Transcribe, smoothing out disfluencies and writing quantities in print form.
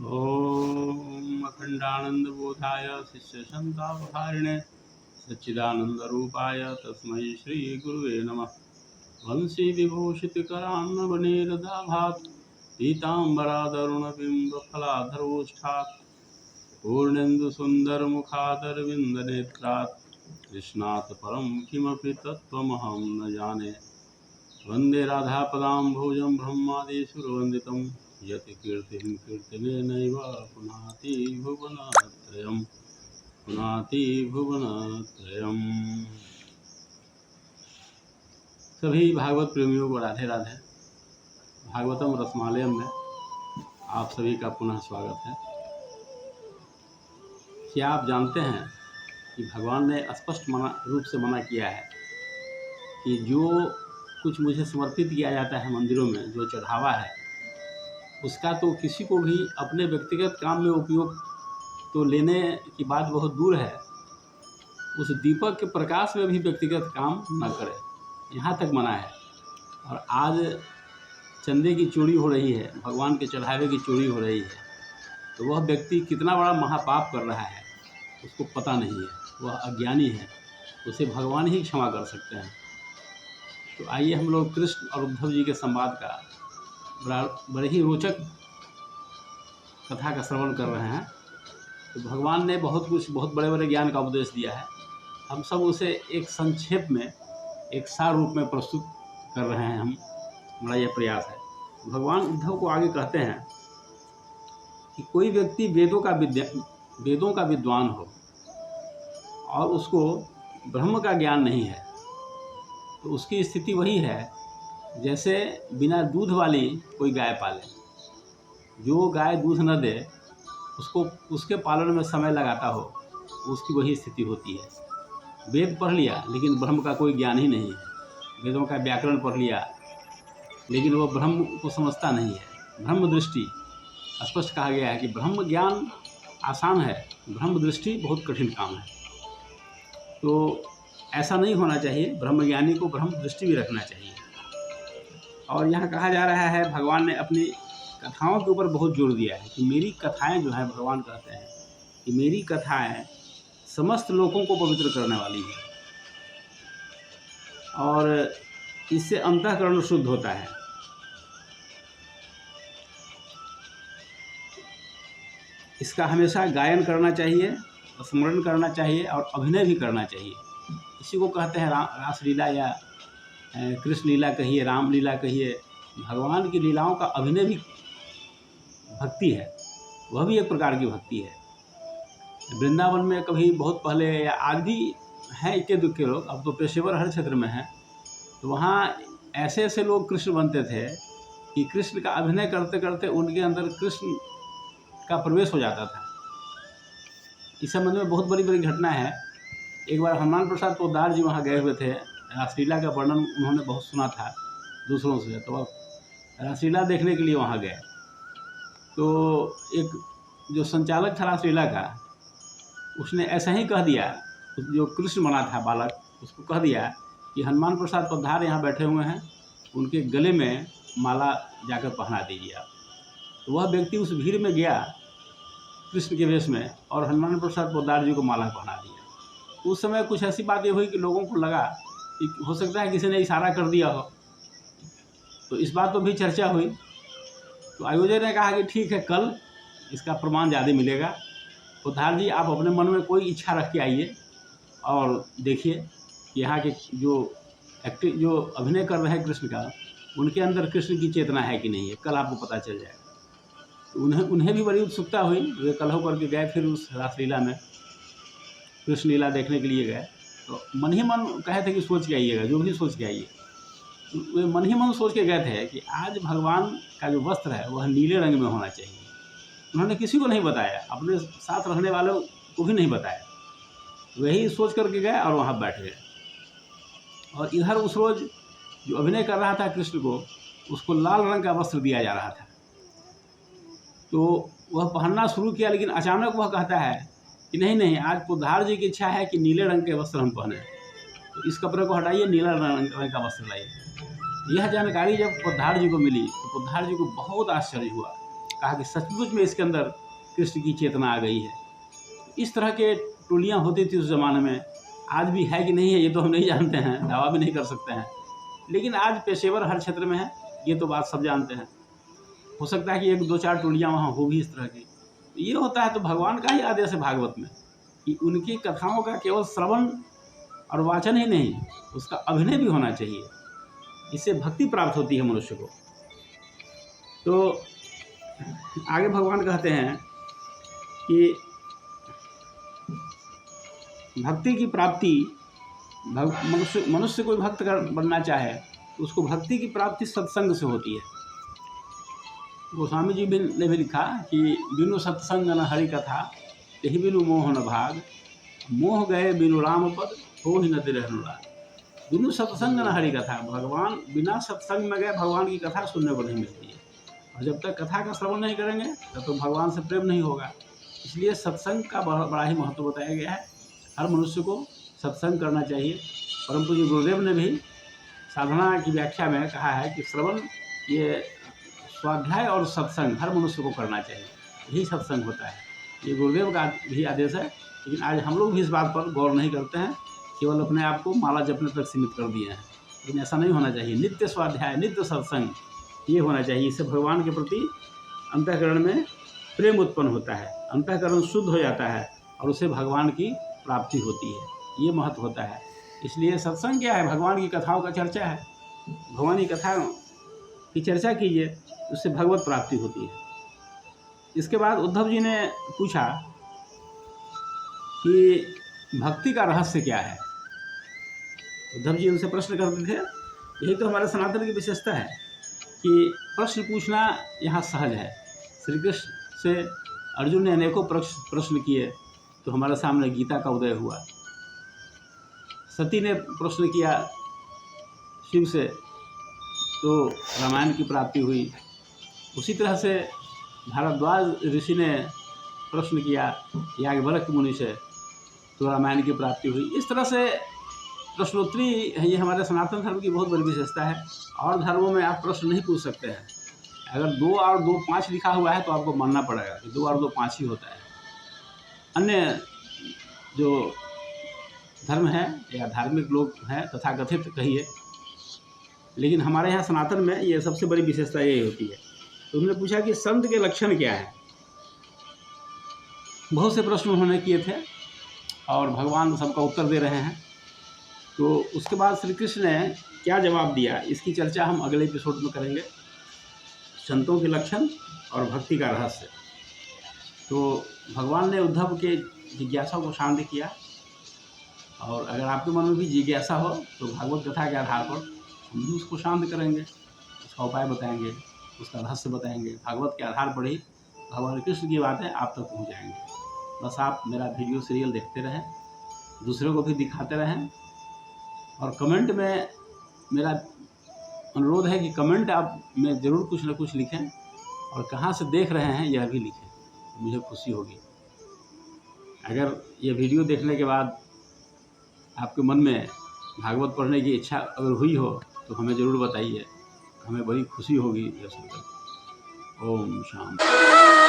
ओम अखंडानंदबोधाय शिष्यसंतापहारिणे सच्चिदानंदरूपाय तस्मै श्रीगुरुवे नमः। वंशी विभूषितकरान्नवनीरदाभात् पीताम्बरादरुणबिम्बफलाधरोष्ठात् पूर्णेन्दुसुन्दरमुखादरविन्दनेत्रात् कृष्णात् परं किमपि तत्त्वमहं न जाने। वन्दे राधापदाम्भोजं ब्रह्मादिसुरवन्दितं यति कीर्तिं कीर्तनेनैव पुनाति भुवनत्रयम्। सभी भागवत प्रेमियों को राधे राधे। भागवतम रसमालयम में आप सभी का पुनः स्वागत है। क्या आप जानते हैं कि भगवान ने स्पष्ट रूप से मना किया है कि जो कुछ मुझे समर्पित किया जाता है मंदिरों में, जो चढ़ावा है, उसका तो किसी को भी अपने व्यक्तिगत काम में उपयोग तो लेने की बात बहुत दूर है, उस दीपक के प्रकाश में भी व्यक्तिगत काम न करे, यहाँ तक मना है। और आज चंदे की चोरी हो रही है, भगवान के चढ़ावे की चोरी हो रही है, तो वह व्यक्ति कितना बड़ा महापाप कर रहा है उसको पता नहीं है, वह अज्ञानी है, उसे भगवान ही क्षमा कर सकते हैं। तो आइए हम लोग कृष्ण और उद्धव जी के संवाद का बड़े ही रोचक कथा का श्रवण कर रहे हैं। तो भगवान ने बहुत बड़े बड़े ज्ञान का उपदेश दिया है, हम सब उसे एक संक्षेप में, एक सार रूप में प्रस्तुत कर रहे हैं। हमारा यह प्रयास है। भगवान उद्धव को आगे कहते हैं कि कोई व्यक्ति वेदों का विद्वान हो और उसको ब्रह्म का ज्ञान नहीं है, तो उसकी स्थिति वही है जैसे बिना दूध वाली कोई गाय पाले। जो गाय दूध न दे उसको उसके पालन में समय लगाता हो, उसकी वही स्थिति होती है। वेद पढ़ लिया लेकिन ब्रह्म का कोई ज्ञान ही नहीं है, वेदों का व्याकरण पढ़ लिया लेकिन वो ब्रह्म को समझता नहीं है। ब्रह्म दृष्टि स्पष्ट कहा गया है कि ब्रह्म ज्ञान आसान है, ब्रह्म दृष्टि बहुत कठिन काम है। तो ऐसा नहीं होना चाहिए, ब्रह्मज्ञानी को ब्रह्म दृष्टि भी रखना चाहिए। और यहाँ कहा जा रहा है, भगवान ने अपनी कथाओं के ऊपर बहुत जोर दिया है कि मेरी कथाएं जो है, भगवान कहते हैं कि मेरी कथाएं समस्त लोगों को पवित्र करने वाली है और इससे अंतःकरण शुद्ध होता है। इसका हमेशा गायन करना चाहिए, स्मरण करना चाहिए और अभिनय भी करना चाहिए। इसी को कहते हैं रासलीला या कृष्ण लीला कहिए, राम लीला कहिए। भगवान की लीलाओं का अभिनय भी भक्ति है, वह भी एक प्रकार की भक्ति है। वृंदावन में कभी बहुत पहले या आज भी हैं इक्के दुक्के लोग, अब तो पेशेवर हर क्षेत्र में हैं, तो वहाँ ऐसे ऐसे लोग कृष्ण बनते थे कि कृष्ण का अभिनय करते करते उनके अंदर कृष्ण का प्रवेश हो जाता था। इस संबंध में बहुत बड़ी बड़ी घटना है। एक बार हनुमान प्रसाद पोद्दार जी वहाँ गए हुए थे, रासलीला का वर्णन उन्होंने बहुत सुना था दूसरों से, तो रासलीला देखने के लिए वहाँ गए। तो एक जो संचालक था रासलीला का, उसने ऐसा ही कह दिया, जो कृष्ण बना था बालक, उसको कह दिया कि हनुमान प्रसाद पोद्दार यहाँ बैठे हुए हैं, उनके गले में माला जाकर पहना दीजिए आप। तो वह व्यक्ति उस भीड़ में गया कृष्ण के वेश में और हनुमान प्रसाद पोद्दार जी को माला पहना दिया। उस समय कुछ ऐसी बातें हुई कि लोगों को लगा कि हो सकता है किसी ने इशारा कर दिया हो, तो इस बात पर भी चर्चा हुई। तो आयोजक ने कहा कि ठीक है, कल इसका प्रमाण ज़्यादा मिलेगा, पोद्दार जी आप अपने मन में कोई इच्छा रख के आइए और देखिए कि यहाँ के जो अभिनय कर रहे हैं कृष्ण का, उनके अंदर कृष्ण की चेतना है कि नहीं है, कल आपको पता चल जाएगा। तो उन्हें भी बड़ी उत्सुकता हुई, वे कल होकर के गए फिर उस रासलीला में, कृष्ण लीला देखने के लिए गए। तो मन ही मन कहे थे कि सोच के आइएगा, जो भी सोच के आइए। वे मन ही मन सोच के गए थे कि आज भगवान का जो वस्त्र है वह नीले रंग में होना चाहिए। उन्होंने किसी को नहीं बताया, अपने साथ रहने वालों को भी नहीं बताया, वही सोच करके गए और वहाँ बैठ गए। और इधर उस रोज जो अभिनय कर रहा था कृष्ण को, उसको लाल रंग का वस्त्र दिया जा रहा था। तो वह पहनना शुरू किया, लेकिन अचानक वह कहता है कि नहीं, आज पोद्दार जी की इच्छा है कि नीले रंग के वस्त्र हम पहने, तो इस कपड़े को हटाइए, नीला रंग का वस्त्र लाइए। यह जानकारी जब पोद्दार जी को मिली तो पोद्दार जी को बहुत आश्चर्य हुआ कहा कि सचमुच में इसके अंदर कृष्ण की चेतना आ गई है। इस तरह के टोलियाँ होती थी उस ज़माने में। आज भी है कि नहीं है ये तो हम नहीं जानते हैं, दावा भी नहीं कर सकते हैं, लेकिन आज पेशेवर हर क्षेत्र में है, ये तो बात सब जानते हैं। हो सकता है कि 1-2-4 टोलियाँ वहाँ हो भी इस तरह की। ये होता है तो भगवान का ही आदेश है भागवत में कि उनकी कथाओं का केवल श्रवण और वाचन ही नहीं, उसका अभिनय भी होना चाहिए। इससे भक्ति प्राप्त होती है मनुष्य को। तो आगे भगवान कहते हैं कि भक्ति की प्राप्ति, मनुष्य कोई भक्त बनना चाहे तो उसको भक्ति की प्राप्ति सत्संग से होती है। गोस्वामी जी ने भी लिखा कि बिनु सत्संग न हरि कथा, यही बिनु मोह न भाग, मोह गए बिनु राम पद, हो ही न तिरहनु लाग। बिनु सत्संग न हरि कथा, भगवान बिना सत्संग में गए भगवान की कथा सुनने को नहीं मिलती है। और जब तक कथा का श्रवण नहीं करेंगे तब तो भगवान से प्रेम नहीं होगा। इसलिए सत्संग का बड़ा ही महत्व बताया गया है। हर मनुष्य को सत्संग करना चाहिए। परम पूज्य गुरुदेव ने भी साधना की व्याख्या में कहा है कि श्रवण, ये स्वाध्याय और सत्संग हर मनुष्य को करना चाहिए, यही सत्संग होता है। ये गुरुदेव का भी आदेश है। लेकिन आज हम लोग भी इस बात पर गौर नहीं करते हैं, केवल अपने आप को माला जपने तक सीमित कर दिए हैं। लेकिन ऐसा नहीं होना चाहिए। नित्य स्वाध्याय, नित्य सत्संग ये होना चाहिए। इससे भगवान के प्रति अंतःकरण में प्रेम उत्पन्न होता है, अंतःकरण शुद्ध हो जाता है और उससे भगवान की प्राप्ति होती है। ये महत्व होता है। इसलिए सत्संग क्या है? भगवान की कथाओं का चर्चा है। भगवान की कथा की चर्चा कीजिए, उससे भगवत प्राप्ति होती है। इसके बाद उद्धव जी ने पूछा कि भक्ति का रहस्य क्या है। उद्धव जी उनसे प्रश्न करते थे। यही तो हमारे सनातन की विशेषता है कि प्रश्न पूछना यहाँ सहज है। श्री कृष्ण से अर्जुन ने अनेकों प्रश्न किए तो हमारे सामने गीता का उदय हुआ। सती ने प्रश्न किया शिव से तो रामायण की प्राप्ति हुई। उसी तरह से भारद्वाज ऋषि ने प्रश्न किया याज्ञवल्क्य मुनि से तो रामायण की प्राप्ति हुई। इस तरह से प्रश्नोत्तरी ये हमारे सनातन धर्म की बहुत बड़ी विशेषता है। और धर्मों में आप प्रश्न नहीं पूछ सकते हैं। अगर 2 और 2 5 लिखा हुआ है तो आपको मानना पड़ेगा कि 2 और 2 5 ही होता है। अन्य जो धर्म है या धार्मिक लोग हैं तथाकथित कहिए, लेकिन हमारे यहाँ सनातन में ये सबसे बड़ी विशेषता यही होती है। तो उन्होंने पूछा कि संत के लक्षण क्या है। बहुत से प्रश्न उन्होंने किए थे और भगवान सबका उत्तर दे रहे हैं। तो उसके बाद श्री कृष्ण ने क्या जवाब दिया, इसकी चर्चा हम अगले एपिसोड में करेंगे। संतों के लक्षण और भक्ति का रहस्य। तो भगवान ने उद्धव के जिज्ञासा को शांत किया। और अगर आपके मन में भी जिज्ञासा हो तो भागवत कथा के आधार पर हम भी उसको शांत करेंगे, उसका उपाय बताएंगे, उसका रहस्य बताएंगे। भागवत के आधार पर ही भगवान कृष्ण की बातें आप तक पहुँच जाएंगी। बस आप मेरा वीडियो सीरियल देखते रहें, दूसरों को भी दिखाते रहें। और कमेंट में मेरा अनुरोध है कि कमेंट आप में ज़रूर कुछ न कुछ लिखें और कहाँ से देख रहे हैं यह भी लिखें, मुझे खुशी होगी। अगर ये वीडियो देखने के बाद आपके मन में भागवत पढ़ने की इच्छा अगर हुई हो तो हमें ज़रूर बताइए, हमें बड़ी खुशी होगी यह सुनकर। ओम शांति।